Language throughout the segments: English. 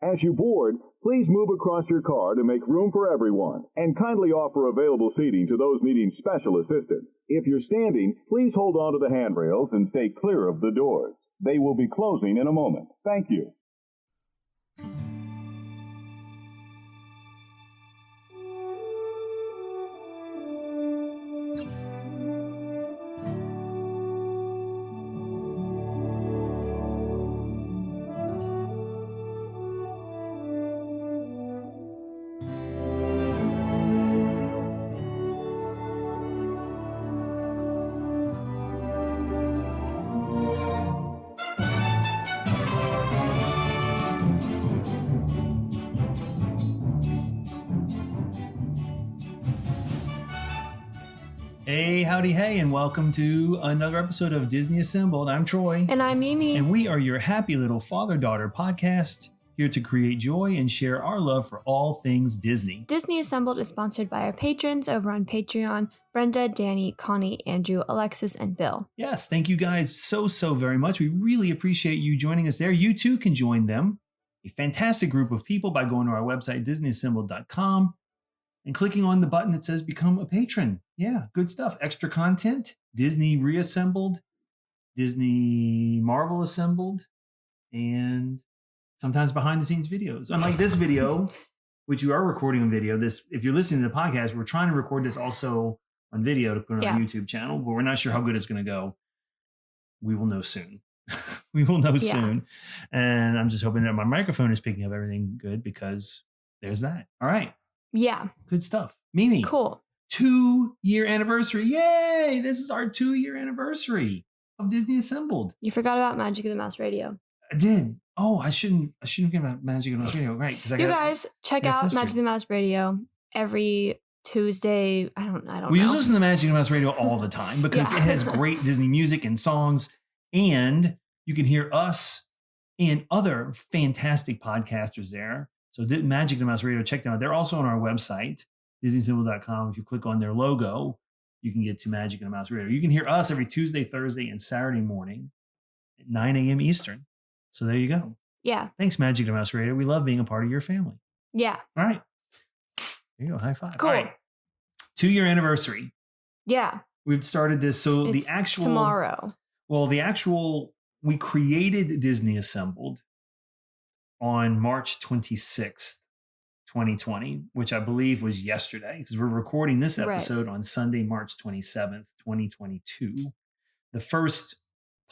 As you board, please move across your car to make room for everyone, and kindly offer available seating to those needing special assistance. If you're standing, please hold on to the handrails and stay clear of the doors. They will be closing in a moment. Thank you. Hey, howdy, hey, and welcome to another episode of Disney Assembled. I'm Troy. And I'm Mimi. And we are your happy little father-daughter podcast, here to create joy and share our love for all things Disney. Disney Assembled is sponsored by our patrons over on Patreon, Brenda, Danny, Connie, Andrew, Alexis, and Bill. Yes, thank you guys so very much. We really appreciate you joining us there. You too can join them, a fantastic group of people, by going to our website, DisneyAssembled.com. and clicking on the button that says Become a Patron. Yeah, good stuff. Extra content, Disney Reassembled, Disney Marvel Assembled, and sometimes behind-the-scenes videos. Unlike this video, which you are recording on video, this, if you're listening to the podcast, we're trying to record this also on video to put on our YouTube channel, but we're not sure how good it's going to go. We will know soon. We will know soon. And I'm just hoping that my microphone is picking up everything good, because there's that. All right. Yeah. Good stuff. Mimi. Cool. 2-year anniversary. Yay! This is our 2-year anniversary of Disney Assembled. You forgot about Magic of the Mouse Radio. I did. Oh, I shouldn't forget about Magic of the Mouse Radio. Right. You guys check out Magic of the Mouse Radio every Tuesday. I don't know. We listen to Magic of the Mouse Radio all the time because it has great Disney music and songs, and you can hear us and other fantastic podcasters there. So Magic of the Mouse Radio, check them out. They're also on our website, DisneySymbols.com. If you click on their logo, you can get to Magic of the Mouse Radio. You can hear us every Tuesday, Thursday, and Saturday morning at 9 a.m. Eastern. So there you go. Yeah. Thanks, Magic of the Mouse Radio. We love being a part of your family. Yeah. All right. There you go. High five. Cool. All right. 2-year anniversary. Yeah. We've started this. So it's the actual... tomorrow. Well, we created Disney Assembled on March 26th, 2020, which I believe was yesterday, because we're recording this episode on Sunday, March 27th, 2022. The first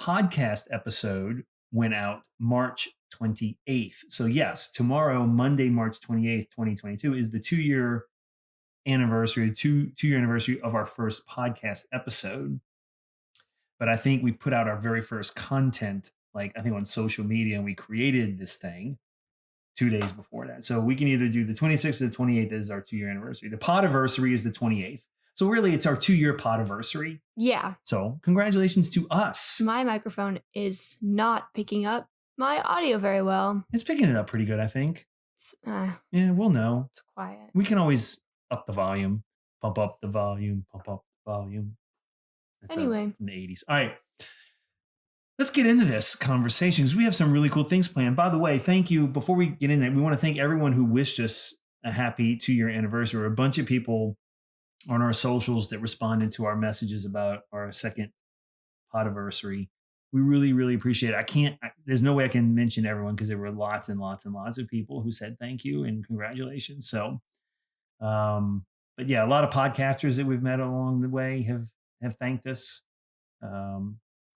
podcast episode went out March 28th. So yes, tomorrow, Monday, March 28th, 2022 is the 2-year anniversary, two-year anniversary of our first podcast episode. But I think we put out our very first content, I think on social media, and we created this thing 2 days before that. So we can either do the 26th or the 28th as our 2-year anniversary. The Podiversary is the 28th. So really it's our 2-year Podiversary. Yeah. So congratulations to us. My microphone is not picking up my audio very well. It's picking it up pretty good, I think. Yeah, we'll know. It's quiet. We can always up the volume, pump up the volume, pump up the volume. That's anyway. From the 80s. All right. Let's get into this conversation because we have some really cool things planned. By the way, thank you. Before we get in there, we want to thank everyone who wished us a happy 2-year anniversary. A bunch of people on our socials that responded to our messages about our second Podiversary. We really, really appreciate it. There's no way I can mention everyone because there were lots and lots and lots of people who said thank you and congratulations. So, but yeah, a lot of podcasters that we've met along the way have thanked us.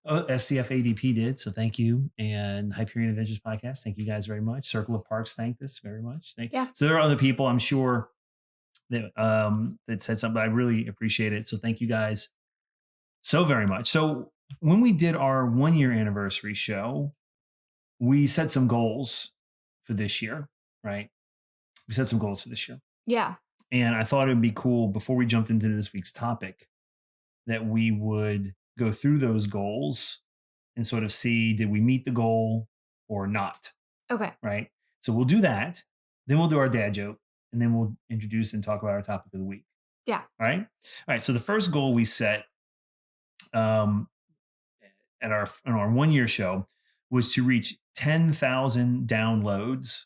SCF ADP did, so thank you. And Hyperion Adventures Podcast, thank you guys very much. Circle of Parks thanked us very much. So there are other people, I'm sure, that said something. I really appreciate it. So thank you guys so very much. So when we did our 1-year anniversary show, we set some goals for this year, right? We set some goals for this year. Yeah. And I thought it would be cool before we jumped into this week's topic that we would go through those goals and sort of see, did we meet the goal or not? Okay. Right. So we'll do that. Then we'll do our dad joke, and then we'll introduce and talk about our topic of the week. Yeah. All right. All right. So the first goal we set on our 1-year show was to reach 10,000 downloads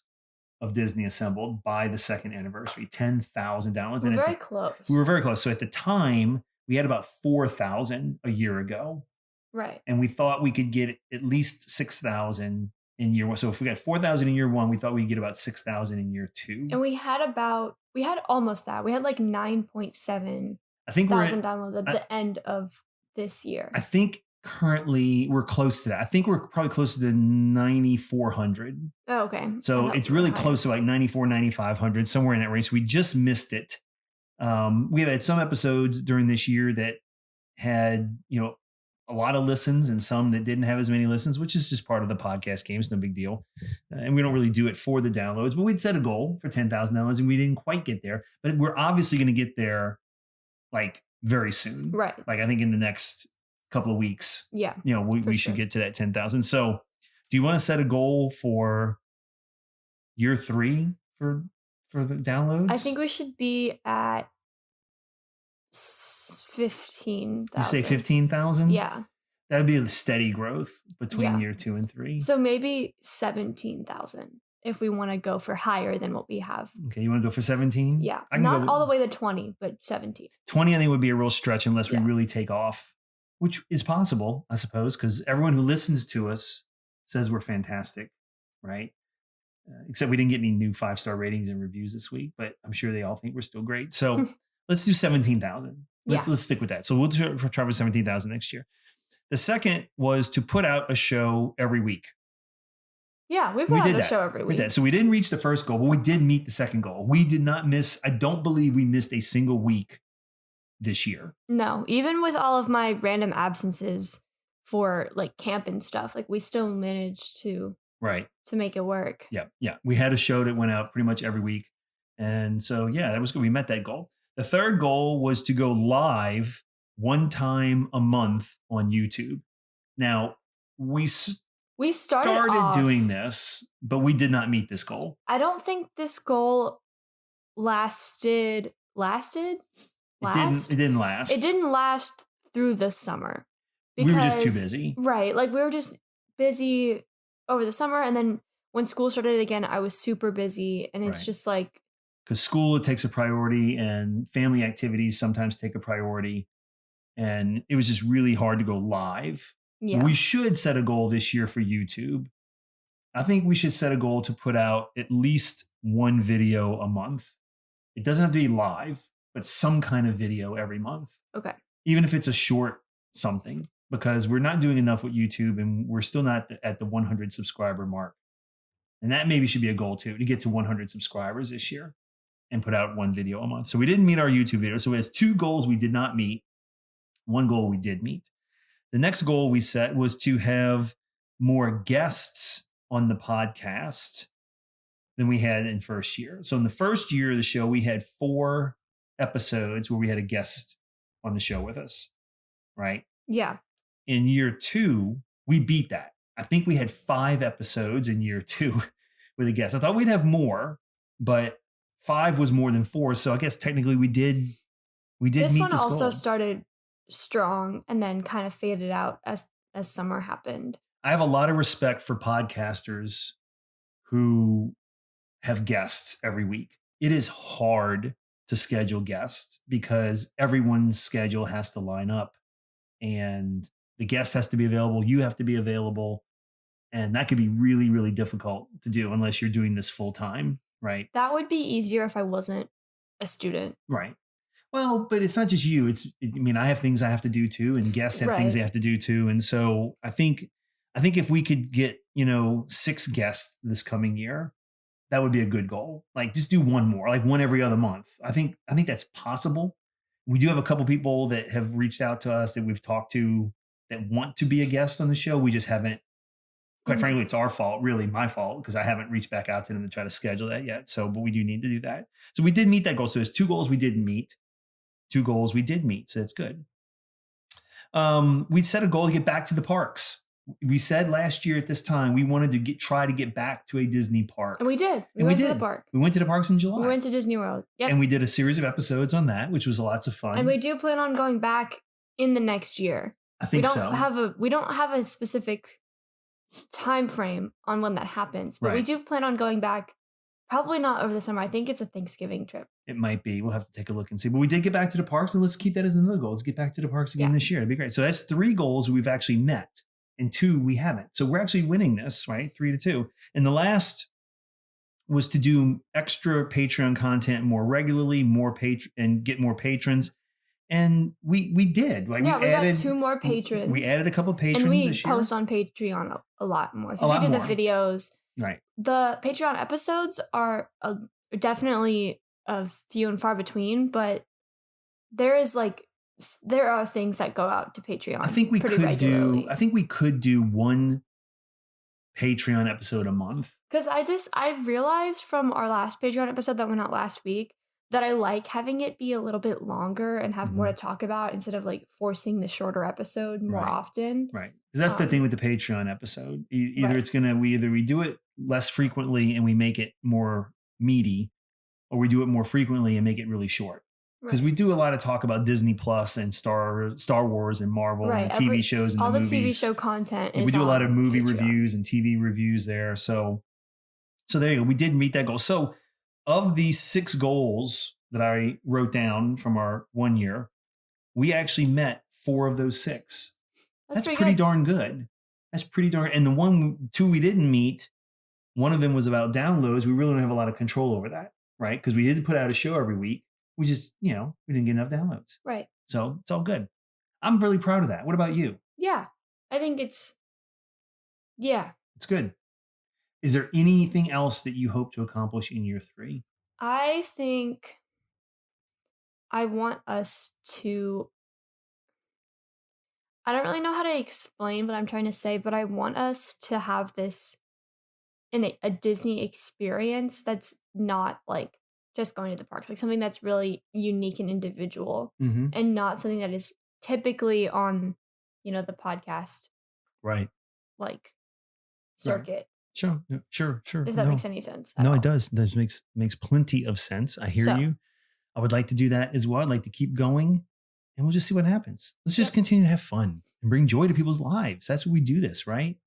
of Disney Assembled by the second anniversary, 10,000 downloads. We're very close. We were very close. So at the time, we had about 4,000 a year ago. Right. And we thought we could get at least 6,000 in year one. So if we got 4,000 in year one, we thought we'd get about 6,000 in year two. And we had almost that. We had like 9.7 thousand downloads at the end of this year. I think currently we're close to that. I think we're probably close to 9,400. Oh, okay. So it's really close to like 94, 9,500, somewhere in that range. So we just missed it. We have had some episodes during this year that had, a lot of listens and some that didn't have as many listens, which is just part of the podcast game. It's no big deal. And we don't really do it for the downloads, but we'd set a goal for 10,000 downloads and we didn't quite get there. But we're obviously going to get there like very soon. Right. Like I think in the next couple of weeks. Yeah. We should get to that 10,000. So do you want to set a goal for year 3 for the downloads? I think we should be at 15,000. You say 15,000? Yeah. That would be a steady growth between year 2 and 3. So maybe 17,000 if we want to go for higher than what we have. Okay, you want to go for 17? Yeah. Not all the way to 20, but 17. 20 I think would be a real stretch unless we really take off, which is possible, I suppose, because everyone who listens to us says we're fantastic, right? Except we didn't get any new 5-star ratings and reviews this week, but I'm sure they all think we're still great. So let's do 17,000. Let's stick with that. So we'll try for 17,000 next year. The second was to put out a show every week. Yeah, we put out a show every week. We did. So we didn't reach the first goal, but we did meet the second goal. We did not miss, I don't believe we missed a single week this year. No, even with all of my random absences for like camp and stuff, like we still managed to make it work. Yeah. We had a show that went out pretty much every week. And so, that was good. We met that goal. The third goal was to go live one time a month on YouTube. Now, we started doing this, but we did not meet this goal. I don't think this goal lasted. It didn't last. It didn't last through the summer. Because, we were just too busy. Right. Like we were just busy over the summer. And then when school started again, I was super busy. And it's just like. Because school, it takes a priority and family activities sometimes take a priority. And it was just really hard to go live. Yeah. We should set a goal this year for YouTube. I think we should set a goal to put out at least one video a month. It doesn't have to be live, but some kind of video every month. Okay. Even if it's a short something, because we're not doing enough with YouTube and we're still not at the 100 subscriber mark. And that maybe should be a goal too, to get to 100 subscribers this year and put out one video a month. So we didn't meet our YouTube video. So there's 2 goals we did not meet. One goal we did meet. The next goal we set was to have more guests on the podcast than we had in first year. So in the first year of the show, we had 4 episodes where we had a guest on the show with us, right? Yeah. In year 2, we beat that. I think we had 5 episodes in year 2 with a guest. I thought we'd have more, but 5 was more than 4. So I guess technically we did meet this one also goal. Started strong and then kind of faded out as summer happened. I have a lot of respect for podcasters who have guests every week. It is hard to schedule guests because everyone's schedule has to line up and the guest has to be available. You have to be available. And that could be really, really difficult to do unless you're doing this full time, right? That would be easier if I wasn't a student. Right. Well, but it's not just you. I have things I have to do too, and guests have things they have to do too. And so I think if we could get, 6 guests this coming year, that would be a good goal. Like just do one more, like one every other month. I think that's possible. We do have a couple people that have reached out to us that we've talked to that want to be a guest on the show. We just haven't, quite frankly, it's our fault, really my fault, because I haven't reached back out to them to try to schedule that yet. So, but we do need to do that. So we did meet that goal. So there's 2 goals we didn't meet. 2 goals we did meet, so it's good. We set a goal to get back to the parks. We said last year at this time we wanted to try to get back to a Disney park, and we did. We went to the park. We went to the parks in July. We went to Disney World. Yep. And we did a series of episodes on that, which was lots of fun. And we do plan on going back in the next year. I think we don't have a specific time frame on when that happens, but we do plan on going back Probably not over the summer. I think it's a Thanksgiving trip. It might be. We'll have to take a look and see. But we did get back to the parks, and let's keep that as another goal. Let's get back to the parks again this year. It'd be great. So that's 3 goals we've actually met, and 2 we haven't. So we're actually winning this, right? 3-2. And the last was to do extra Patreon content more regularly, and get more patrons. And we did. Like, yeah, we got 2 more patrons. We added a couple of patrons and we this year. post on Patreon a lot more because we did the videos. Right. The Patreon episodes are definitely few and far between, but there are things that go out to Patreon. I think we could do 1 Patreon episode a month. Because I realized from our last Patreon episode that went out last week that I like having it be a little bit longer and have more to talk about instead of like forcing the shorter episode more often. Right. Because that's the thing with the Patreon episode. Either we do it less frequently and we make it more meaty, or we do it more frequently and make it really short. Because we do a lot of talk about Disney Plus and Star Wars and Marvel and the TV shows and all the the movies. TV show content we do a lot of movie reviews and TV reviews there. So there you go. We did meet that goal. So of these 6 goals that I wrote down from our 1 year, we actually met 4 of those 6. That's pretty darn good. That's pretty darn. And the 2 we didn't meet, one of them was about downloads. We really don't have a lot of control over that, right? Because we did put out a show every week. We just, we didn't get enough downloads. Right. So it's all good. I'm really proud of that. What about you? Yeah. I think it's good. Is there anything else that you hope to accomplish in year 3? I think I want us to, I don't really know how to explain what I'm trying to say, but I want us to have this in a Disney experience that's not like just going to the parks, like something that's really unique and individual, and not something that is typically on, the podcast, right? Like circuit. Sure. If that makes any sense. No, it does. That makes plenty of sense. I hear you. I would like to do that as well. I'd like to keep going, and we'll just see what happens. Let's just continue to have fun and bring joy to people's lives. That's what we do this, right?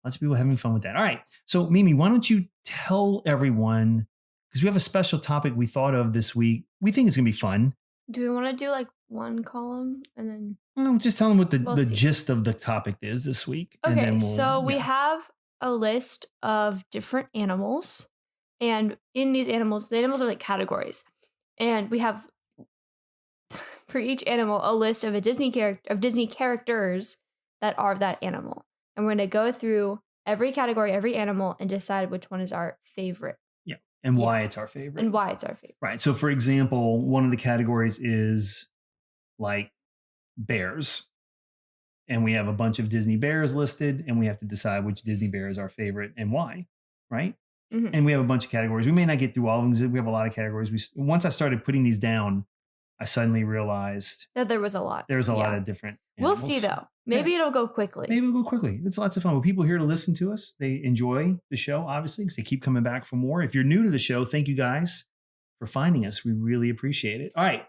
Lots of people having fun with that. All right. So Mimi, why don't you tell everyone, because we have a special topic we thought of this week. We think it's going to be fun. Do we want to do like one column and then? Well, just tell them what the gist of the topic is this week. Okay. So we have a list of different animals. And in these animals, the animals are like categories. And we have for each animal a list of Disney characters that are that animal. And we're going to go through every category, every animal, and decide which one is our favorite. Yeah. And why it's our favorite. Right. So for example, one of the categories is like bears. And we have a bunch of Disney bears listed, and we have to decide which Disney bear is our favorite and why. Right. And we have a bunch of categories. We may not get through all of them because we have a lot of categories. Once I started putting these down, I suddenly realized that there was a lot. There's a lot of different animals. We'll see, though. Maybe it'll go quickly. It's lots of fun. Well, people here to listen to us, they enjoy the show, obviously, because they keep coming back for more. If you're new to the show, thank you guys for finding us. We really appreciate it. All right.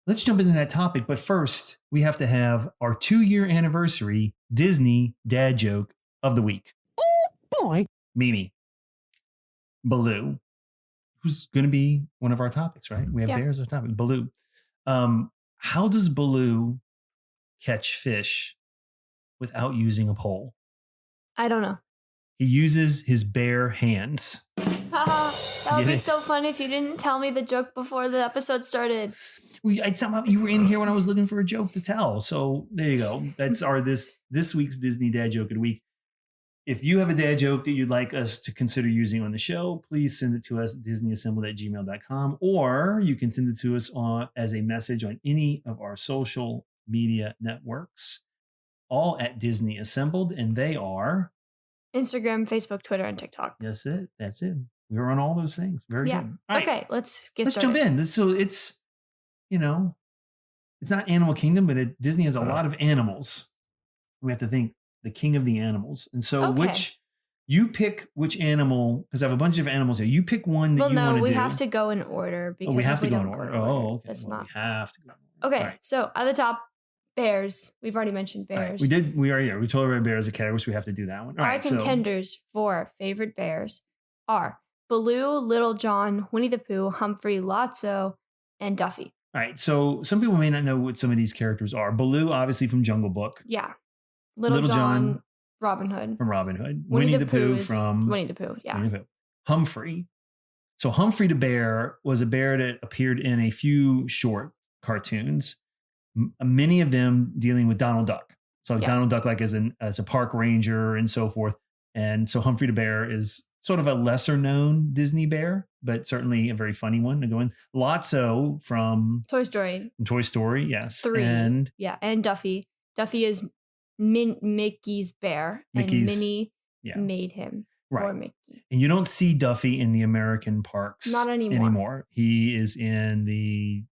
Let's jump into that topic. But first, we have to have our 2-year anniversary Disney dad joke of the week. Oh, boy. Mimi. Baloo. Who's going to be one of our topics, right? We have bears as a topic. Baloo. How does Baloo catch fish without using a pole? I don't know. He uses his bare hands. That would be so fun if you didn't tell me the joke before the episode started. Somehow you were in here when I was looking for a joke to tell. So there you go. That's our this week's Disney dad joke of the week. If you have a dad joke that you'd like us to consider using on the show, please send it to us at disneyassembled@gmail.com, or you can send it to us as a message on any of our social media networks, all at Disney Assembled, and they are Instagram, Facebook, Twitter, and TikTok. That's it. We're on all those things. Very good. All right. Okay, let's started. Jump in. So it's, it's not Animal Kingdom, but Disney has a lot of animals. We have to think the king of the animals. And so you pick which animal, because I have a bunch of animals here. You pick one that you want to do. Well, no, we have to go in order. Because we have to go in order. Okay. That's we have to go in order. Okay, so at the top, bears. We've already mentioned bears. Right. We totally read bears a category, so we have to do that one. Our contenders for favorite bears are Baloo, Little John, Winnie the Pooh, Humphrey, Lotso, and Duffy. All right. So some people may not know what some of these characters are. Baloo, obviously from Jungle Book. Yeah. Little John, Robin Hood. From Robin Hood. Winnie the Pooh from Winnie the Pooh. Yeah. Winnie the Pooh. Humphrey. So Humphrey the Bear was a bear that appeared in a few short cartoons, many of them dealing with Donald Duck. So Donald Duck like as a park ranger and so forth. And so Humphrey the Bear is sort of a lesser known Disney bear, but certainly a very funny one to go in. Lotso from Toy Story. Toy Story, yes. 3. And Duffy. Duffy is Mickey's bear. And Minnie made him for Mickey. And you don't see Duffy in the American parks. Not anymore. He is in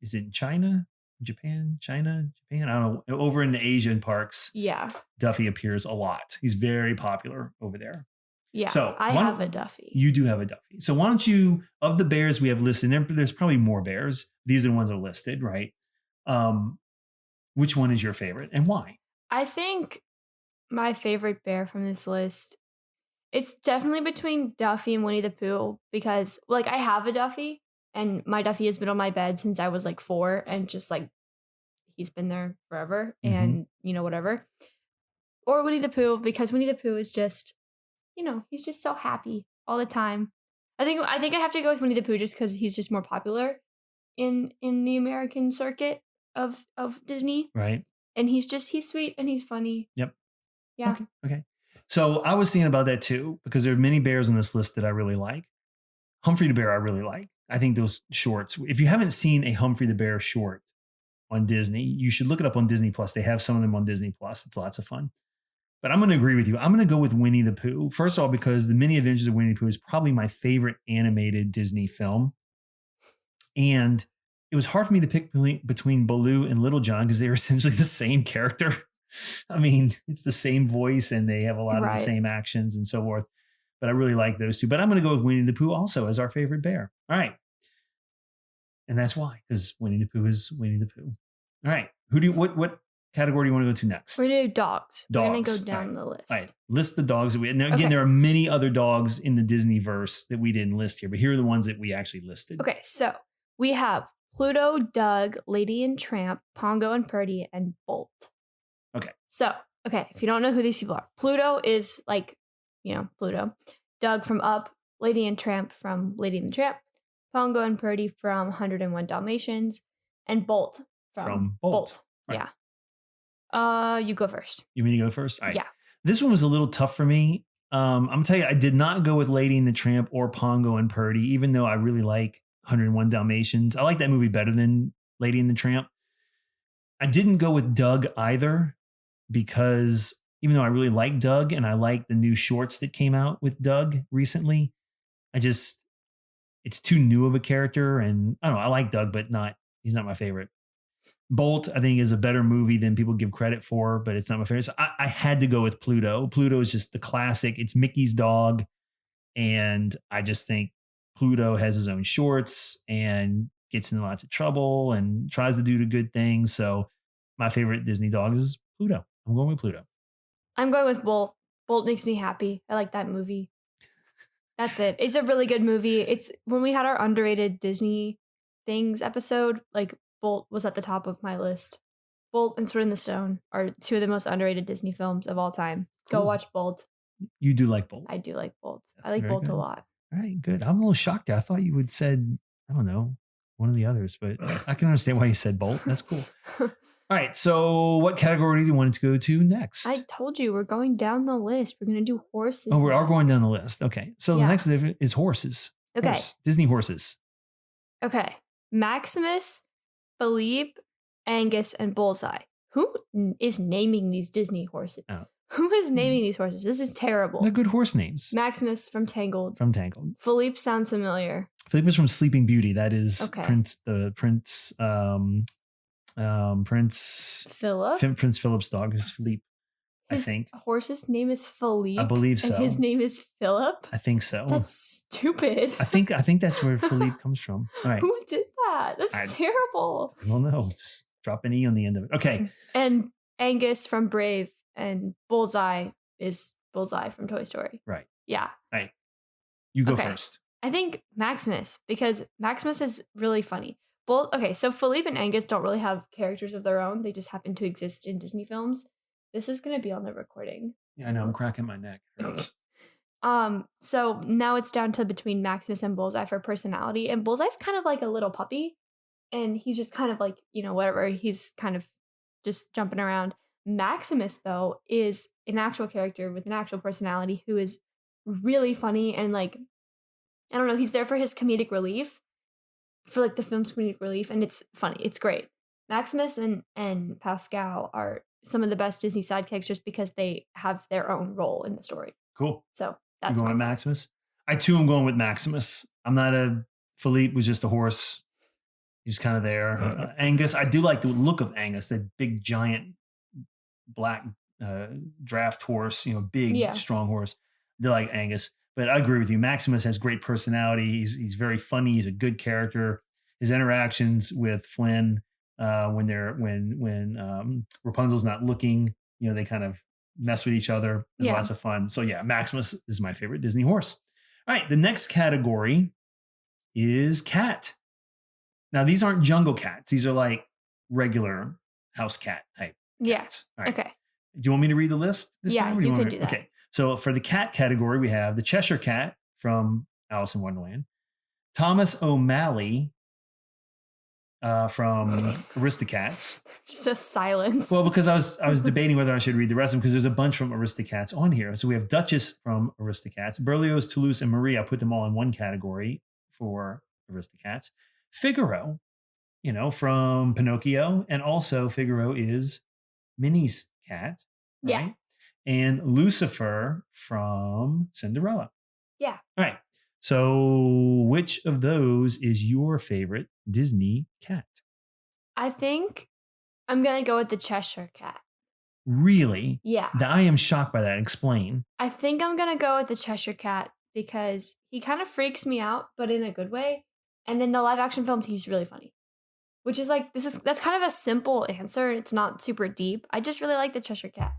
is it in China? Japan? I don't know. Over in the Asian parks. Yeah. Duffy appears a lot. He's very popular over there. Yeah. So I have a Duffy. You do have a Duffy. So why don't you, of the bears we have listed, there's probably more bears. These are the ones that are listed, right? Which one is your favorite and why? I think my favorite bear from this list, it's definitely between Duffy and Winnie the Pooh because like I have a Duffy and my Duffy has been on my bed since I was like 4 and just like he's been there forever and whatever. Or Winnie the Pooh because Winnie the Pooh is just, he's just so happy all the time. I think I have to go with Winnie the Pooh just because he's just more popular in the American circuit of Disney. Right. And he's sweet and he's funny. Yep. Yeah. Okay. So I was thinking about that too, because there are many bears on this list that I really like. Humphrey the Bear, I really like. I think those shorts, if you haven't seen a Humphrey the Bear short on Disney, you should look it up on Disney Plus. They have some of them on Disney Plus. It's lots of fun. But I'm going to agree with you. I'm going to go with Winnie the Pooh. First of all, because The Many Adventures of Winnie the Pooh is probably my favorite animated Disney film. And it was hard for me to pick between Baloo and Little John because they are essentially the same character. I mean, it's the same voice and they have a lot of the same actions and so forth. But I really like those two. But I'm going to go with Winnie the Pooh also as our favorite bear. All right. And that's why, because Winnie the Pooh is Winnie the Pooh. All right. What category do you want to go to next? We're going to do dogs. We're going to go down the list. All right. List the dogs that now, again, there are many other dogs in the Disney verse that we didn't list here, but here are the ones that we actually listed. Okay. So we have Pluto, Doug, Lady and Tramp, Pongo and Purdy, and Bolt. Okay. So, if you don't know who these people are, Pluto is like, Pluto. Doug from Up, Lady and Tramp from Lady and the Tramp, Pongo and Purdy from 101 Dalmatians, and Bolt from Bolt. Right. Yeah. You go first. You mean to go first? All right. Yeah. This one was a little tough for me. I'm going to tell you, I did not go with Lady and the Tramp or Pongo and Purdy, even though I really like 101 Dalmatians. I like that movie better than Lady and the Tramp. I didn't go with Doug either because even though I really like Doug and I like the new shorts that came out with Doug recently, it's too new of a character. And I don't know, I like Doug, but he's not my favorite. Bolt, I think, is a better movie than people give credit for, but it's not my favorite. So I had to go with Pluto. Pluto is just the classic. It's Mickey's dog. And I just think Pluto has his own shorts and gets in lots of trouble and tries to do the good things. So my favorite Disney dog is Pluto. I'm going with Pluto. I'm going with Bolt. Bolt makes me happy. I like that movie. That's it. It's a really good movie. It's when we had our underrated Disney things episode, like Bolt was at the top of my list. Bolt and Sword in the Stone are 2 of the most underrated Disney films of all time. Cool. Go watch Bolt. You do like Bolt? I do like Bolt. That's I like Bolt good. A lot. All right, good. I'm a little shocked. I thought you would said, I don't know, one of the others, but I can understand why you said Bolt. That's cool. All right, so what category do you want to go to next? I told you we're going down the list. We're going to do horses. Oh, we are going down the list. Okay, so the next is horses. Okay. Disney horses. Okay. Maximus, Philippe, Angus, and Bullseye. Who is naming these Disney horses? Oh. Who is naming these horses? This is terrible. They're good horse names. Maximus from Tangled. Philippe sounds familiar. Philippe is from Sleeping Beauty. That is Prince Philip. Prince Philip's dog is Philippe. I think horse's name is Philippe. I believe so. And his name is Philip. I think so. That's stupid. I think that's where Philippe comes from. All right. Who did that? That's terrible. I don't know. Just drop an E on the end of it. Okay. And Angus from Brave and Bullseye is Bullseye from Toy Story. Right. Yeah. Right. You go first. I think Maximus, because Maximus is really funny. So Philippe and Angus don't really have characters of their own. They just happen to exist in Disney films. This is going to be on the recording. Yeah, I know. I'm cracking my neck. So now it's down to between Maximus and Bullseye for personality. And Bullseye's kind of like a little puppy. And he's just kind of like, whatever. He's kind of just jumping around. Maximus, though, is an actual character with an actual personality who is really funny and like, I don't know, he's there for his comedic relief, for like the film's comedic relief, and it's funny. It's great. Maximus and Pascal are some of the best Disney sidekicks just because they have their own role in the story. Cool. So that's going with Maximus. I too am going with Maximus. I'm not a Philippe was just a horse. He's kind of there. Angus, I do like the look of Angus, that big giant black draft horse, big strong horse. I do like Angus. But I agree with you. Maximus has great personality. He's very funny. He's a good character. His interactions with Flynn when Rapunzel's not looking, they kind of mess with each other. There's lots of fun. So yeah, Maximus is my favorite Disney horse. All right, the next category is cat. Now these aren't jungle cats. These are like regular house cat type cats. All right. Okay. Do you want me to read the list this time? You can do that. Okay. So for the cat category, we have the Cheshire Cat from Alice in Wonderland, Thomas O'Malley from Aristocats. Just silence. Well, because I was debating whether I should read the rest of them because there's a bunch from Aristocats on here. So we have Duchess from Aristocats, Berlioz, Toulouse, and Marie. I put them all in one category for Aristocats. Figaro, from Pinocchio, and also Figaro is Minnie's cat. Right? Yeah. And Lucifer from Cinderella. Yeah. All right. So which of those is your favorite Disney cat? I think I'm going to go with the Cheshire Cat. Really? Yeah. I am shocked by that. Explain. I think I'm going to go with the Cheshire Cat because he kind of freaks me out, but in a good way. And in the live action films, he's really funny. Which is like, that's kind of a simple answer. It's not super deep. I just really like the Cheshire Cat.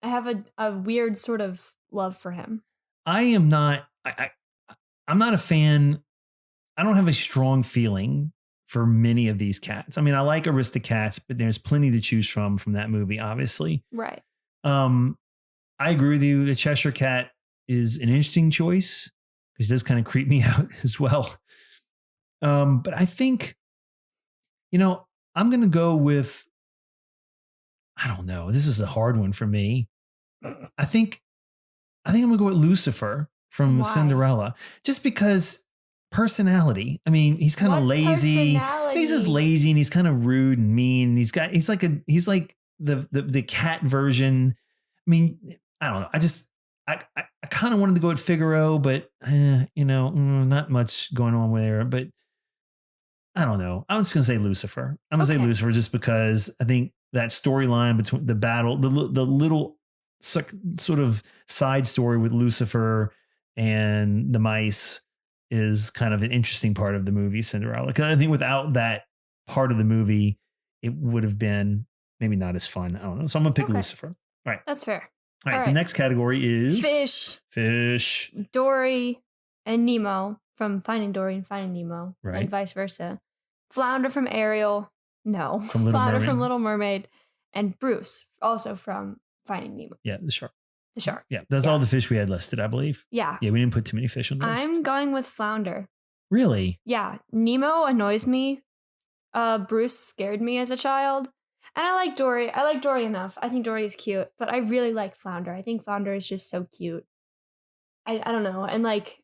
I have a weird sort of love for him. I am not, I'm not a fan. I don't have a strong feeling for many of these cats. I mean, I like Aristocats, but there's plenty to choose from that movie, obviously. Right. I agree with you. The Cheshire Cat is an interesting choice because it does kind of creep me out as well. But I think, I'm going to go with, I don't know. This is a hard one for me. I think I'm going to go with Lucifer from Cinderella, just because personality. I mean, he's kind of lazy. He's just lazy and he's kind of rude and mean. He's like the cat version. I mean, I don't know. I kind of wanted to go with Figaro, but not much going on there. But I don't know. I'm just going to say Lucifer. I'm going to say Lucifer just because I think that storyline between the battle, the little sort of side story with Lucifer and the mice is kind of an interesting part of the movie Cinderella. Because I think without that part of the movie, it would have been maybe not as fun. I don't know. So I'm going to pick Lucifer. All right. That's fair. All right. The next category is Fish. Dory and Nemo from Finding Dory and Finding Nemo. Right. And vice versa. Flounder from Ariel. No. Flounder from Little Mermaid. And Bruce, also from Finding Nemo. Yeah, the shark. Yeah, that's all the fish we had listed, I believe. Yeah. Yeah, we didn't put too many fish on the list. I'm going with Flounder. Really? Yeah. Nemo annoys me. Bruce scared me as a child. And I like Dory. I like Dory enough. I think Dory is cute. But I really like Flounder. I think Flounder is just so cute. I don't know. And like,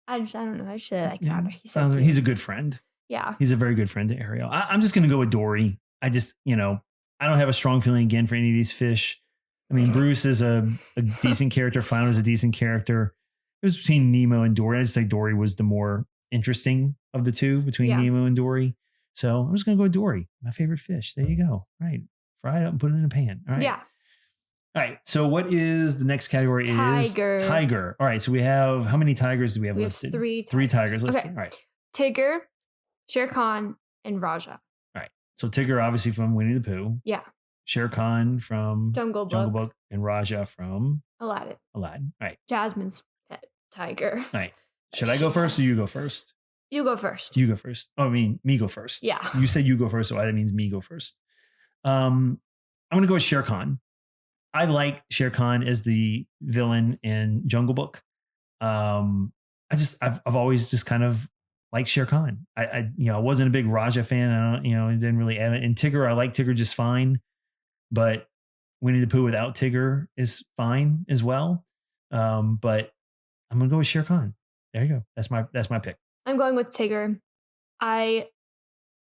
I don't know. I should like Flounder. He's so cute. He's a good friend. Yeah. He's a very good friend to Ariel. I'm just going to go with Dory. I just, I don't have a strong feeling again for any of these fish. I mean, Bruce is a decent character. Flounder is a decent character. It was between Nemo and Dory. I just think Dory was the more interesting of the two between Nemo and Dory. So I'm just going to go with Dory, my favorite fish. There you go. All right. Fry it up and put it in a pan. All right. Yeah. All right. So what is the next category? Tiger. All right. So we have, how many tigers do we have listed? Three tigers listed. Okay. All right. Tigger, Shere Khan, and Raja. All right. So Tigger, obviously from Winnie the Pooh. Yeah. Shere Khan from Jungle Book. And Raja from Aladdin. All right. Jasmine's pet. tiger. All right. Should I go first or you go first? You go first. You go first. Oh, I mean, me go first. Yeah. You said you go first, so that means me go first. I'm going to go with Shere Khan. I like Shere Khan as the villain in Jungle Book. I've always just kind of liked Shere Khan. I wasn't a big Raja fan. I didn't really add it. And Tigger, I like Tigger just fine, but Winnie the Pooh without Tigger is fine as well. But I'm gonna go with Shere Khan. There you go. That's my pick. I'm going with Tigger. I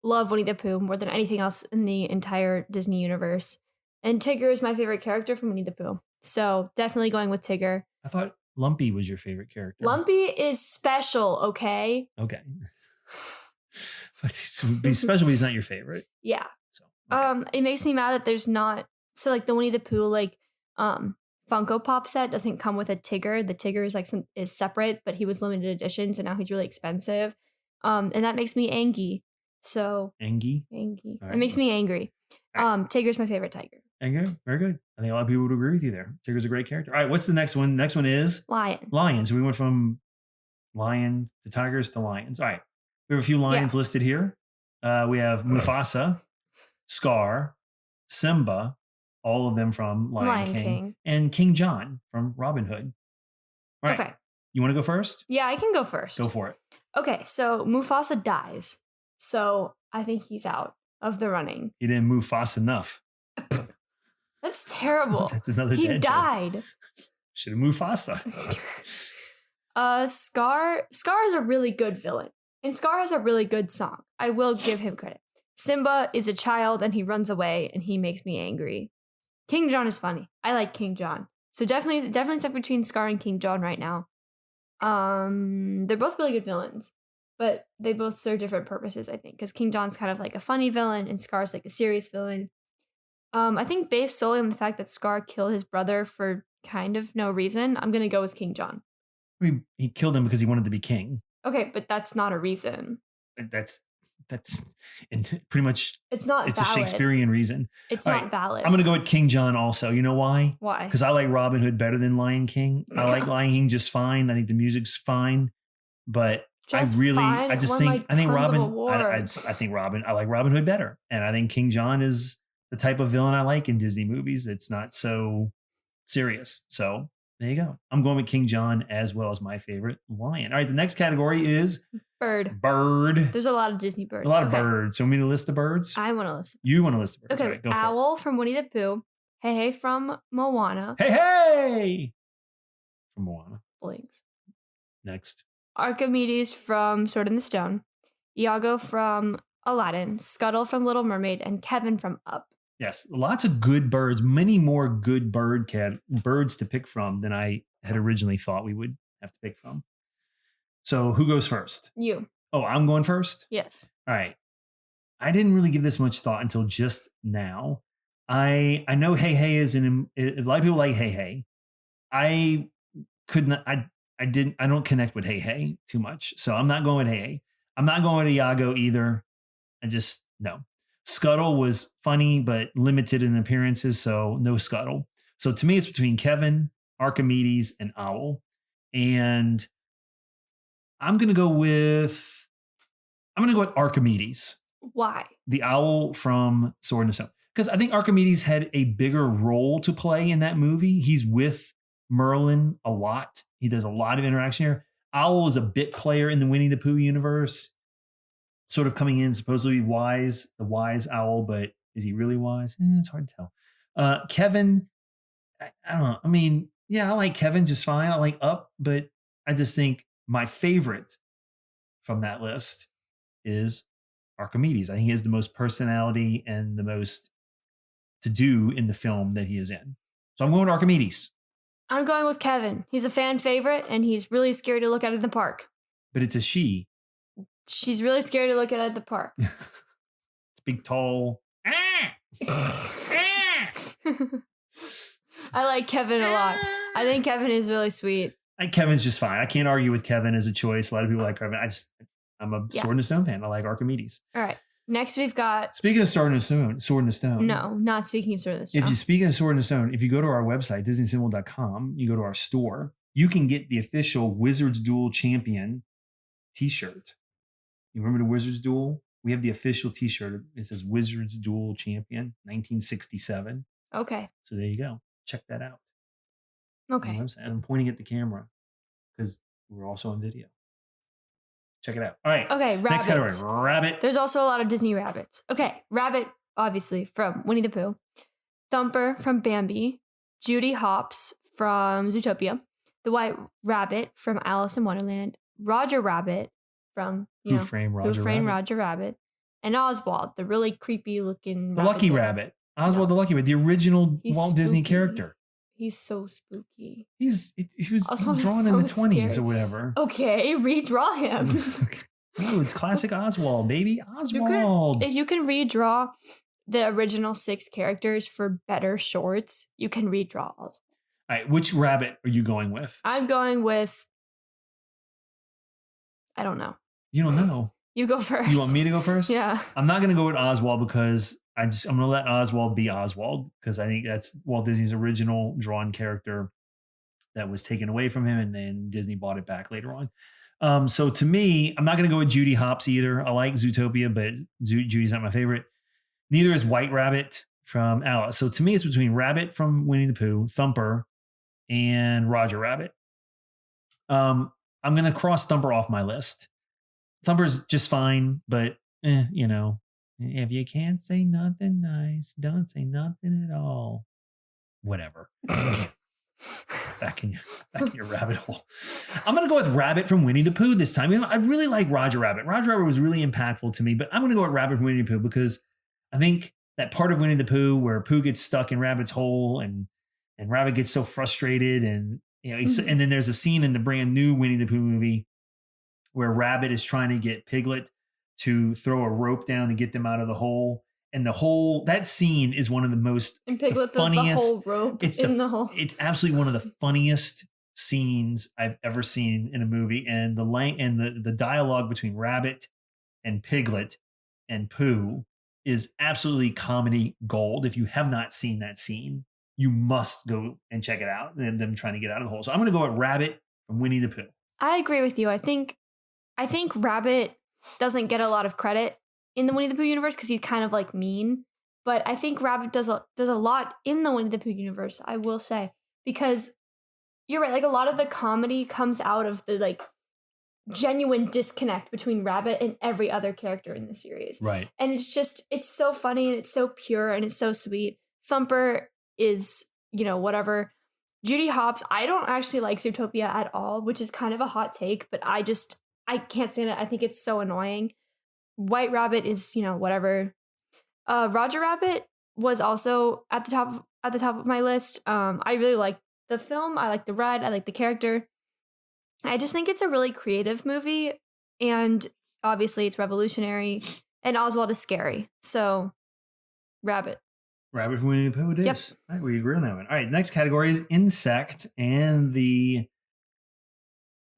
love Winnie the Pooh more than anything else in the entire Disney universe. And Tigger is my favorite character from Winnie the Pooh. So definitely going with Tigger. I thought Lumpy was your favorite character. Lumpy is special, okay? Okay. He's special, but he's not your favorite. Yeah. So it makes me mad that there's not like the Winnie the Pooh Funko Pop set doesn't come with a Tigger. The Tigger is separate, but he was limited edition, so now he's really expensive. And that makes me angry. So Angie? Right. It makes me angry. Right. Tigger's my favorite tiger. Okay, very good. I think a lot of people would agree with you there. Tigger's a great character. All right, what's the next one? Next one is Lion. So we went from lion to tigers to lions. All right, we have a few lions listed here. We have Mufasa, Scar, Simba, all of them from Lion King, and King John from Robin Hood. All right. Okay. You want to go first? Yeah, I can go first. Go for it. Okay, so Mufasa dies. So I think he's out of the running. He didn't move fast enough. That's terrible. That's another He died. Should have moved faster. Scar is a really good villain. And Scar has a really good song. I will give him credit. Simba is a child and he runs away and he makes me angry. King John is funny. I like King John. So definitely stuck between Scar and King John right now. They're both really good villains, but they both serve different purposes, I think, because King John's kind of like a funny villain and Scar's like a serious villain. I think based solely on the fact that Scar killed his brother for kind of no reason, I'm going to go with King John. He killed him because he wanted to be king. Okay, but that's not a reason. That's and pretty much it's valid. A Shakespearean reason. It's not valid. I'm going to go with King John also. You know why? Why? Because I like Robin Hood better than Lion King. I like Lion King just fine. I think the music's fine, but I think Robin. I like Robin Hood better, and I think King John is the type of villain I like in Disney movies. It's not so serious. So there you go. I'm going with King John as well as my favorite lion. All right, the next category is bird. There's a lot of Disney birds. A lot of birds. So want me to list the birds? I want to list. You want to list the birds? Okay. Right, Owl from Winnie the Pooh. Hey Hey from Moana. Hey from Moana. Blinks. Next. Archimedes from Sword in the Stone. Iago from Aladdin. Scuttle from Little Mermaid, and Kevin from Up. Yes, lots of good birds, many more good birds to pick from than I had originally thought we would have to pick from. So who goes first? You. Oh, I'm going first? Yes. All right. I didn't really give this much thought until just now. I know Hey Hey is a lot of people like Hey Hey. I don't connect with Hey Hey too much. So I'm not going with Hey Hey. I'm not going with Iago either. No. Scuttle was funny, but limited in appearances, so no Scuttle. So to me, it's between Kevin, Archimedes, and Owl. And I'm going to go with Archimedes. Why? The owl from Sword in the Stone. Because I think Archimedes had a bigger role to play in that movie. He's with Merlin a lot. He does a lot of interaction here. Owl is a bit player in the Winnie the Pooh universe. Sort of coming in supposedly wise, the wise owl, but is he really wise? It's hard to tell. Kevin, I don't know. I mean, yeah, I like Kevin just fine. I like Up, but I just think my favorite from that list is Archimedes. I think he has the most personality and the most to do in the film that he is in. So I'm going with Archimedes. I'm going with Kevin. He's a fan favorite, and he's really scary to look at in the park. But it's a she. She's really scared to look at the park. It's big, tall. I like Kevin a lot. I think Kevin is really sweet. Kevin's just fine. I can't argue with Kevin as a choice. A lot of people like Kevin. I'm a Sword in the Stone fan. I like Archimedes. All right. Next, we've got... Speaking of Sword in the Stone. No, not speaking of Sword in the Stone. Speaking of Sword in the Stone, if you go to our website, DisneySymbol.com, you go to our store, you can get the official Wizards Duel Champion t-shirt. You remember the Wizards Duel? We have the official t-shirt. It says Wizards Duel Champion 1967. Okay. So there you go. Check that out. Okay. And I'm pointing at the camera because we're also on video. Check it out. All right. Okay, Next category, rabbit. There's also a lot of Disney rabbits. Okay, Rabbit, obviously, from Winnie the Pooh. Thumper from Bambi. Judy Hopps from Zootopia. The White Rabbit from Alice in Wonderland. Roger Rabbit from, Who Framed Roger Rabbit. And Oswald, the really creepy looking The Lucky Rabbit. Oswald the Lucky Rabbit, the original Walt Disney character. He's so spooky. He was drawn in the 20s or whatever. Okay, redraw him. No, it's classic Oswald, baby. Oswald. If you can redraw the original 6 characters for better shorts, you can redraw Oswald. All right, which rabbit are you going with? I'm going with, I don't know. You don't know. You go first. You want me to go first? Yeah. I'm not going to go with Oswald because I'm going to let Oswald be Oswald because I think that's Walt Disney's original drawn character that was taken away from him, and then Disney bought it back later on. So to me, I'm not going to go with Judy Hopps either. I like Zootopia, but Judy's not my favorite. Neither is White Rabbit from Alice. So to me, it's between Rabbit from Winnie the Pooh, Thumper, and Roger Rabbit. I'm going to cross Thumper off my list. Thumper's just fine, but you know, if you can't say nothing nice, don't say nothing at all. Whatever. Back in your rabbit hole. I'm going to go with Rabbit from Winnie the Pooh this time. You know, I really like Roger Rabbit. Roger Rabbit was really impactful to me, but I'm going to go with Rabbit from Winnie the Pooh because I think that part of Winnie the Pooh where Pooh gets stuck in Rabbit's hole and Rabbit gets so frustrated and you know, and then there's a scene in the brand new Winnie the Pooh movie where Rabbit is trying to get Piglet to throw a rope down to get them out of the hole. And that scene is one of the most and Piglet does the whole rope in the hole. It's absolutely one of the funniest scenes I've ever seen in a movie. And the dialogue between Rabbit and Piglet and Pooh is absolutely comedy gold. If you have not seen that scene, you must go and check it out. And them trying to get out of the hole. So I'm going to go with Rabbit from Winnie the Pooh. I agree with you. I think Rabbit doesn't get a lot of credit in the Winnie the Pooh universe because he's kind of like mean. But I think Rabbit does a lot in the Winnie the Pooh universe, I will say. Because you're right, like a lot of the comedy comes out of the like genuine disconnect between Rabbit and every other character in the series. Right. And it's so funny and it's so pure and it's so sweet. Thumper is, you know, whatever. Judy Hopps, I don't actually like Zootopia at all, which is kind of a hot take, but I can't stand it. I think it's so annoying. White Rabbit is, you know, whatever. Roger Rabbit was also at the top of my list. I really like the film. I like the ride. I like the character. I just think it's a really creative movie, and obviously it's revolutionary. And Oswald is scary, so Rabbit. Rabbit from Winnie the Pooh it is. Yep. All right, we agree on that one. All right, next category is insect, and the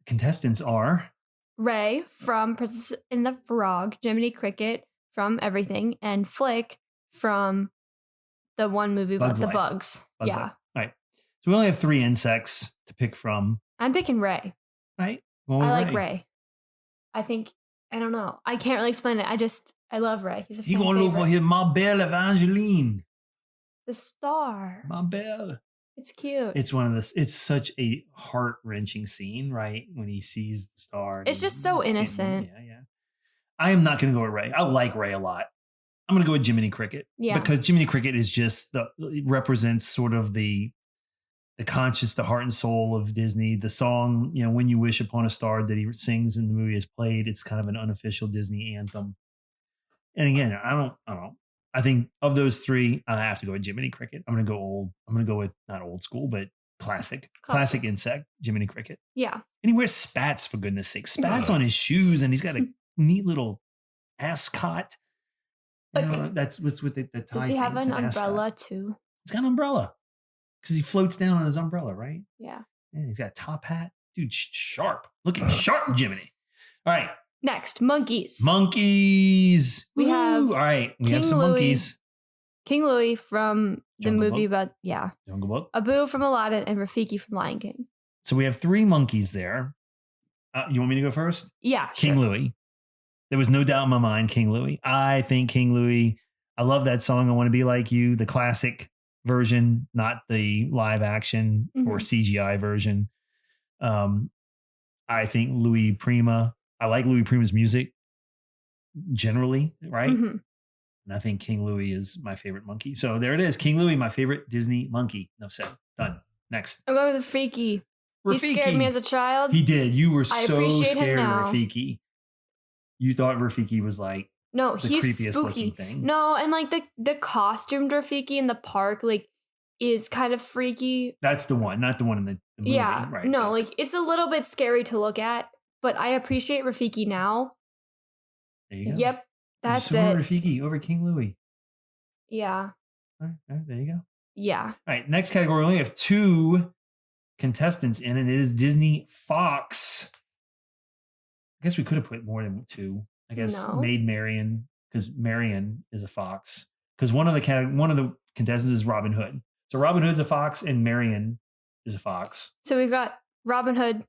contestants are Ray from Princess and the Frog, Jiminy Cricket from Everything, and Flick from the one movie about the bugs. Yeah. Life. All right. So we only have 3 insects to pick from. I'm picking Ray. Right. I like Ray. I think, I don't know. I can't really explain it. I love Ray. He's a fan favorite. You going to go for him, Ma Belle Evangeline. The star. Ma Belle. It's cute. It's such a heart-wrenching scene, right? When he sees the star. It's just so innocent. Yeah. I am not going to go with Ray. I like Ray a lot. I'm going to go with Jiminy Cricket. Yeah. Because Jiminy Cricket is just it represents sort of the conscious, the heart and soul of Disney. The song, you know, When You Wish Upon a Star that he sings in the movie is played. It's kind of an unofficial Disney anthem. And again, I don't know. I think of those 3, I have to go with Jiminy Cricket. I'm going to go old. I'm going to go with not old school, but classic insect, Jiminy Cricket. Yeah. And he wears spats, for goodness sake. Spats on his shoes, and he's got a neat little ascot. You know, that's what's with the tie. Does he have an umbrella too? He's got an umbrella because he floats down on his umbrella, right? Yeah. And he's got a top hat. Dude, sharp. Looking sharp, Jiminy. All right. Next, monkeys. We have some monkeys. King Louie from the Jungle movie Book. about, Jungle Book. Abu from Aladdin and Rafiki from Lion King. So we have 3 monkeys there. You want me to go first? Yeah, King sure. Louis. There was no doubt in my mind, King Louis. I think King Louis, I love that song, I Want to Be Like You, the classic version, not the live action or CGI version. I think Louis Prima, I like Louis Prima's music generally, right? Mm-hmm. And I think King Louis is my favorite monkey. So there it is. King Louis, my favorite Disney monkey. Enough said. Done. Next. I'm going with Rafiki. Rafiki. He scared me as a child. He did. You were so appreciate him scared of now. Rafiki. You thought Rafiki was like no, the he's creepiest spooky. looking thing. No, and like the costumed Rafiki in the park, like, is kind of freaky. That's the one, not the one in the movie. Yeah, right? No, like it's a little bit scary to look at, but I appreciate Rafiki now. There you go. Yep, that's so it. Rafiki over King Louis. Yeah. All right, there you go. Yeah. All right, next category. We only have 2 contestants in, and it is Disney Fox. I guess we could have put more than 2. I guess Maid Marian, because Marian is a fox. Because one of the contestants is Robin Hood. So Robin Hood's a fox, and Marian is a fox. So we've got Robin Hood,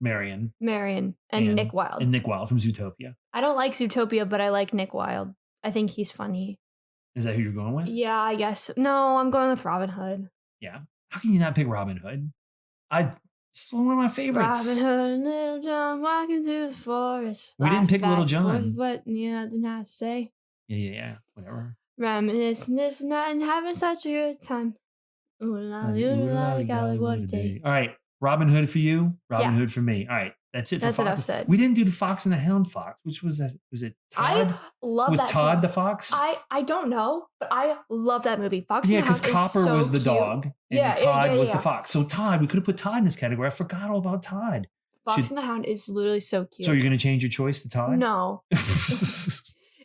Marian, and Nick Wilde. And Nick Wilde from Zootopia. I don't like Zootopia, but I like Nick Wilde. I think he's funny. Is that who you're going with? Yeah, I guess. No, I'm going with Robin Hood. Yeah. How can you not pick Robin Hood? It's one of my favorites. Robin Hood and Little John walking through the forest. We didn't pick Little John. What didn't have to say. Yeah. Whatever. Reminiscing this night and having such a good time. Ooh, golly, what a day. All right. Robin Hood for you. Robin Hood for me. All right. That's it. That's for enough Fox. said. We didn't do the Fox and the Hound Fox. Which was that? Was it Todd? I love was that. Was Todd film. the fox? I don't know, but I love that movie. Fox and the Hound. Yeah, because Copper was the dog, and Todd was the fox. So Todd, we could have put Todd in this category. I forgot all about Todd. Fox and the Hound is literally so cute. So you're going to change your choice to Todd? No.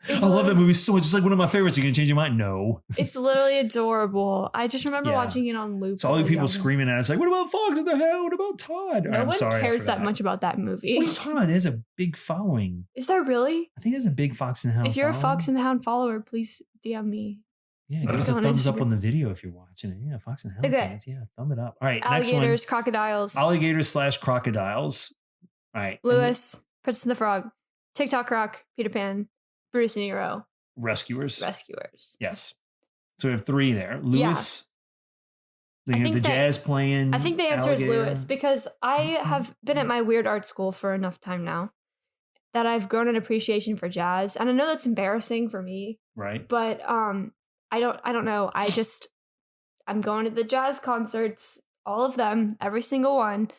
I love that movie so much. It's like one of my favorites. You're going to change your mind? No. It's literally adorable. I just remember watching it on loop. So all the people screaming at us like, what about Fox and the Hound? What about Todd? No one cares that much about that movie. What are you talking about? There's a big following. Is there really? I think there's a big Fox and the Hound If you're following. a Fox and the Hound follower, please DM me. Yeah, give us a thumbs up on the video if you're watching it. Yeah, Fox and Hound fans. Yeah, thumb it up. All right, alligators, next one. crocodiles. Alligators/crocodiles. All right. Lewis, Princess and the Frog, TikTok Rock, Peter Pan, Bruce and Nero. Rescuers. Yes. So we have 3 there. Lewis. Yeah. The jazz playing. I think the answer is Lewis because I have been at my weird art school for enough time now that I've grown an appreciation for jazz. And I know that's embarrassing for me. Right. But I don't know. I'm going to the jazz concerts, all of them, every single one.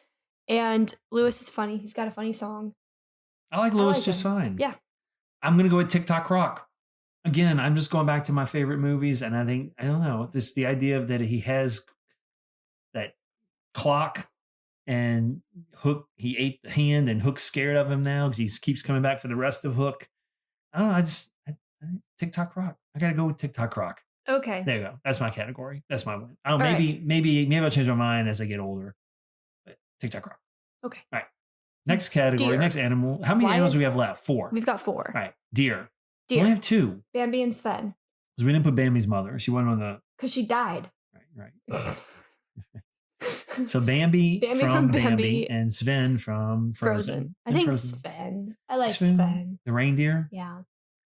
And Lewis is funny. He's got a funny song. I like Lewis just fine. Yeah. I'm going to go with TikTok Rock. Again, I'm just going back to my favorite movies. And I don't know, this the idea of that he has that clock and Hook, he ate the hand and Hook's scared of him now because he keeps coming back for the rest of Hook. I don't know. I TikTok Rock. I got to go with TikTok Rock. Okay. There you go. That's my category. That's my win. I don't know. Maybe I'll change my mind as I get older. But TikTok Rock. Okay. All right. Next category. Deer. Next animal. How many animals do we have left? 4. We've got 4. All right. Deer. We only have 2. Bambi and Sven. Because we didn't put Bambi's mother. She went on the. Because she died. Right. So Bambi from Bambi and Sven from Frozen. I think Frozen. Sven. I like Sven. The reindeer? Yeah.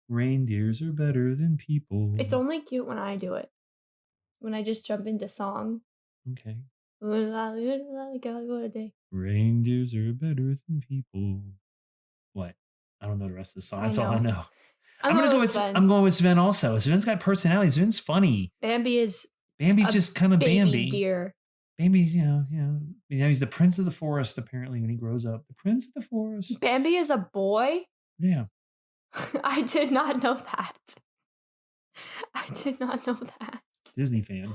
Reindeers are better than people. It's only cute when I do it. When I just jump into song. Okay. What a day. Reindeers are better than people. What? I don't know the rest of the song. That's all I know. I'm going with Sven also. Sven's got personality. Sven's funny. Bambi's just kind of Bambi. Deer. Bambi's, he's the prince of the forest, apparently, when he grows up. The prince of the forest. Bambi is a boy? Yeah. I did not know that. Disney fan.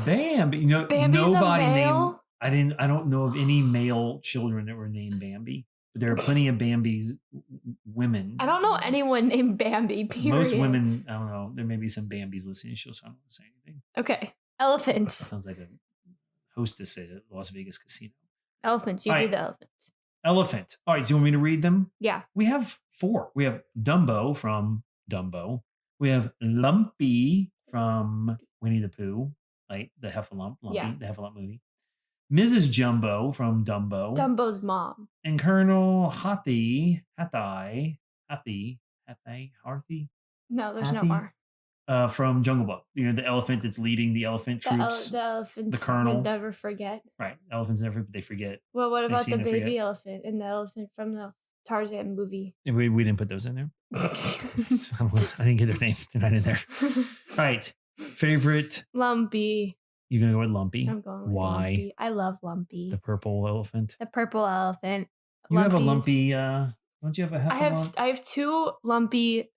Bambi. Bambi's nobody a male? named. I don't know of any male children that were named Bambi. But there are plenty of Bambi's women. I don't know anyone named Bambi, period. Most women, I don't know. There may be some Bambis listening to the show, so I don't want to say anything. Okay. Elephants. Sounds like a hostess at a Las Vegas casino. Elephants. You do the elephants. Elephant. All right. Do you want me to read them? Yeah. We have 4. We have Dumbo from Dumbo. We have Lumpy from Winnie the Pooh, like the Heffalump, Lumpy, the Heffalump movie. Mrs. Jumbo from Dumbo. Dumbo's mom. And Colonel Harthy. No, there's no R. From Jungle Book. You know, the elephant that's leading the elephant troops. The elephants the colonel. would never forget. Right. Elephants they forget. Well, what about the baby elephant and the elephant from the Tarzan movie? We didn't put those in there. I didn't get their names. They're not in there. All right. Favorite? Lumpy. You're going to go with Lumpy? I'm going with Why? Lumpy. I love Lumpy. The purple elephant? The purple elephant. You have a Lumpy, don't you have a Heffalump? I have two Lumpy.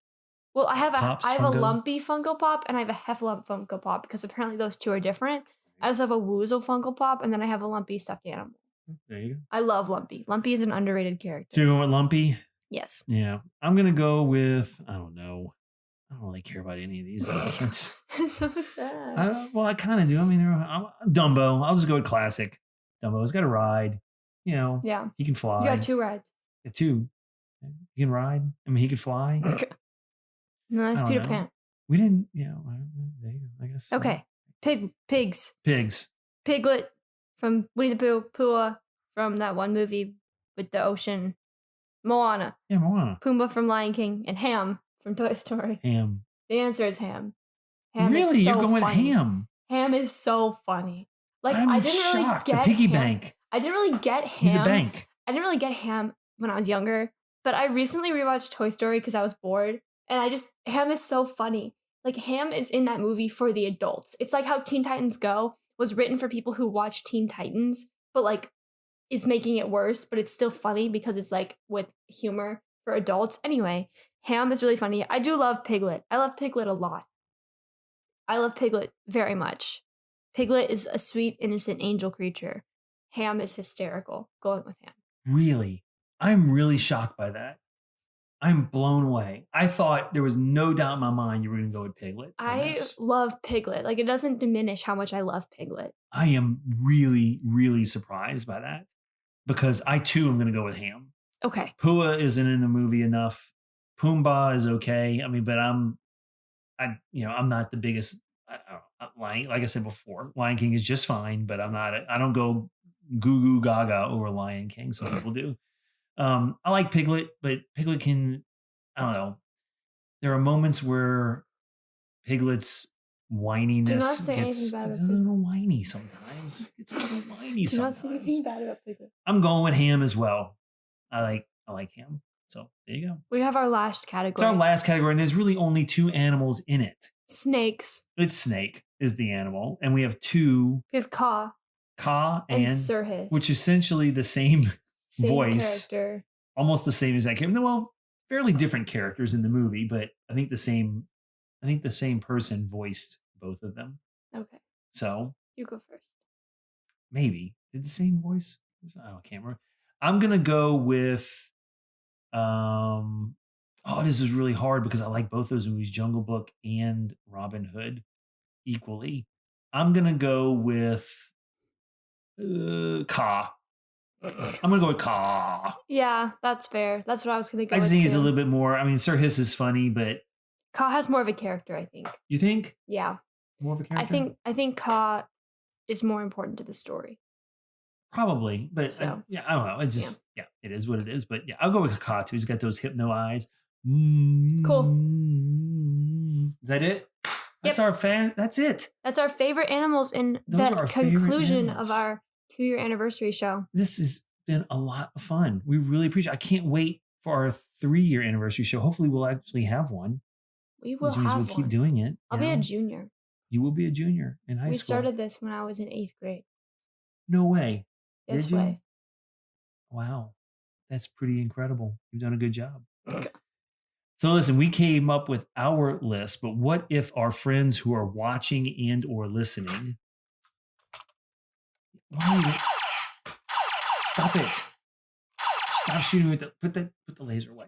Well, I have a Lumpy Funko Pop and I have a Heffalump Funko Pop because apparently those two are different. I also have a Woozle Funko Pop and then I have a Lumpy stuffed animal. There you go. I love Lumpy. Lumpy is an underrated character. So you're going with Lumpy? Yes. Yeah. I'm going to go with, I don't know. I don't really care about any of these elephants. So sad. I kind of do. I mean, Dumbo. I'll just go with classic. Dumbo's got a ride. You know, yeah. He can fly. He's got two rides. Two. He can ride. I mean, he could fly. No, that's Peter Pan. We didn't, there you go, I guess. Okay. Pigs. Piglet from Winnie the Pooh. Pua from that one movie with the ocean. Moana. Yeah, Moana. Pumbaa from Lion King. And Ham from Toy Story. Ham. The answer is Ham. Really? You're going with Ham? Ham is so funny. Like, I'm I didn't shocked. really get the piggy Ham. bank. I didn't really get Ham. He's a bank. I didn't really get Ham when I was younger, but I recently rewatched Toy Story because I was bored. And Ham is so funny. Like, Ham is in that movie for the adults. It's like how Teen Titans Go was written for people who watch Teen Titans, but like, is making it worse, but it's still funny because it's like with humor for adults. Anyway, Ham is really funny. I do love Piglet. I love Piglet a lot. I love Piglet very much. Piglet is a sweet, innocent angel creature. Ham is hysterical. Going with Ham. Really? I'm really shocked by that. I'm blown away. I thought there was no doubt in my mind you were going to go with Piglet. I love Piglet. Like, it doesn't diminish how much I love Piglet. I am really, really surprised by that because I too am going to go with Ham. Okay. Pua isn't in the movie enough. Pumbaa is okay. I mean, but I'm not the biggest. Like I said before, Lion King is just fine, but I don't go goo goo gaga over Lion King. Some people do. I like Piglet, but Piglet I don't know. There are moments where Piglet's whininess gets a little whiny sometimes. Do not say anything bad about Piglet. I'm going with Ham as well. I like Ham. So there you go. We have our last category. It's our last category, and there's really only two animals in it. Snakes. It's snake is the animal, and we have two. We have Ka and Sirhis, which is essentially the same voice, character, almost the same exact character. Well, fairly different characters in the movie, but I think the same person voiced both of them. Okay. So you go first. Maybe did the same voice? I can't remember. I'm gonna go with. This is really hard because I like both those movies, Jungle Book and Robin Hood, equally. I'm gonna go with Ka. I'm gonna go with Ka. Yeah, that's fair. That's what I was gonna go with. I just think he's a little bit more. I mean, Sirhis is funny, but Ka has more of a character, I think. You think? Yeah. More of a character? I think Ka is more important to the story. Probably, but so, I don't know. It just it is what it is. But yeah, I'll go with Ka too. He's got those hypno eyes. Cool. Is that it? That's our That's it. That's our favorite animals in the conclusion of our 2-year anniversary show. This has been a lot of fun. We really appreciate it. I can't wait for our 3-year anniversary show. Hopefully we'll actually have one. We will have one. We'll keep doing it. I'll be a junior. You will be a junior in high school. We started this when I was in 8th grade. No way. Yes way. Wow. That's pretty incredible. You've done a good job. So listen, we came up with our list, but what if our friends who are watching and or listening... Stop it. Stop shooting with put the laser away.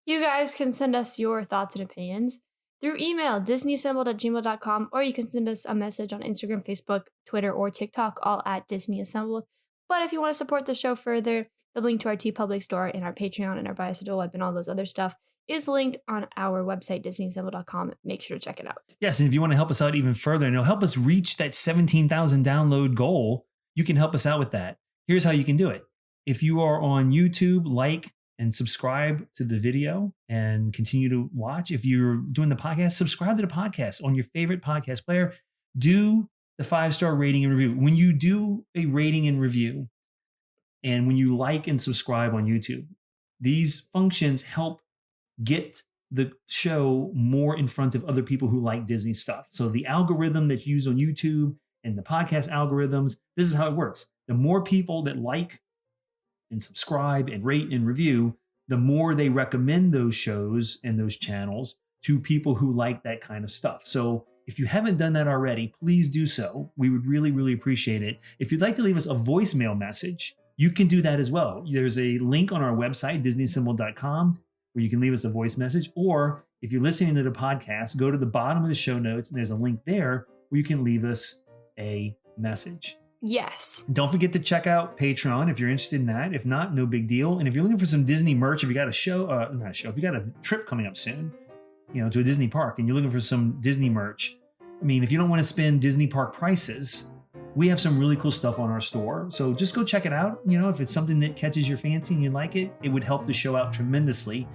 You guys can send us your thoughts and opinions through email, disneyassembled@gmail.com, or you can send us a message on Instagram, Facebook, Twitter, or TikTok, all at Disney Assembled. But if you want to support the show further, The link to our TeePublic store and our Patreon and our Buy Us a Dole Whip and all those other stuff is linked on our website, DisneyAssemble.com. Make sure to check it out. Yes, and if you want to help us out even further and it'll help us reach that 17,000 download goal, you can help us out with that. Here's how you can do it. If you are on YouTube, like and subscribe to the video and continue to watch. If you're doing the podcast, subscribe to the podcast on your favorite podcast player. Do the 5-star rating and review. When you do a rating and review, and when you like and subscribe on YouTube, these functions help get the show more in front of other people who like Disney stuff. So the algorithm that you use on YouTube and the podcast algorithms, this is how it works. The more people that like and subscribe and rate and review, the more they recommend those shows and those channels to people who like that kind of stuff. So if you haven't done that already, please do so. We would really, really appreciate it. If you'd like to leave us a voicemail message, you can do that as well. There's a link on our website, DisneyAssemble.com, where you can leave us a voice message. Or if you're listening to the podcast, go to the bottom of the show notes and there's a link there where you can leave us a message. Yes. Don't forget to check out Patreon if you're interested in that. If not, no big deal. And if you're looking for some Disney merch, if you got if you got a trip coming up soon, to a Disney park and you're looking for some Disney merch, I mean, if you don't want to spend Disney park prices, we have some really cool stuff on our store. So just go check it out. If it's something that catches your fancy and you like it, it would help the show out tremendously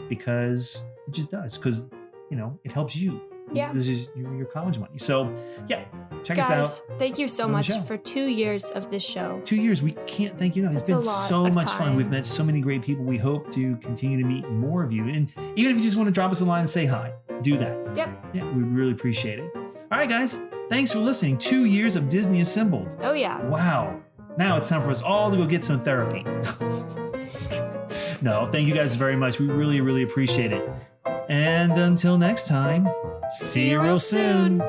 because it just does. Because, it helps you. Yeah. This is your college money. So, yeah, check Guys, us out. Thank you so much for 2 years of this show. 2 years. We can't thank you enough. It's been so much fun. We've met so many great people. We hope to continue to meet more of you. And even if you just want to drop us a line and say hi, do that. Yep. Yeah, we really appreciate it. All right, guys. Thanks for listening. 2 years of Disney Assembled. Oh, yeah. Wow. Now it's time for us all to go get some therapy. No, thank you guys very much. We really, really appreciate it. And until next time, see you real soon.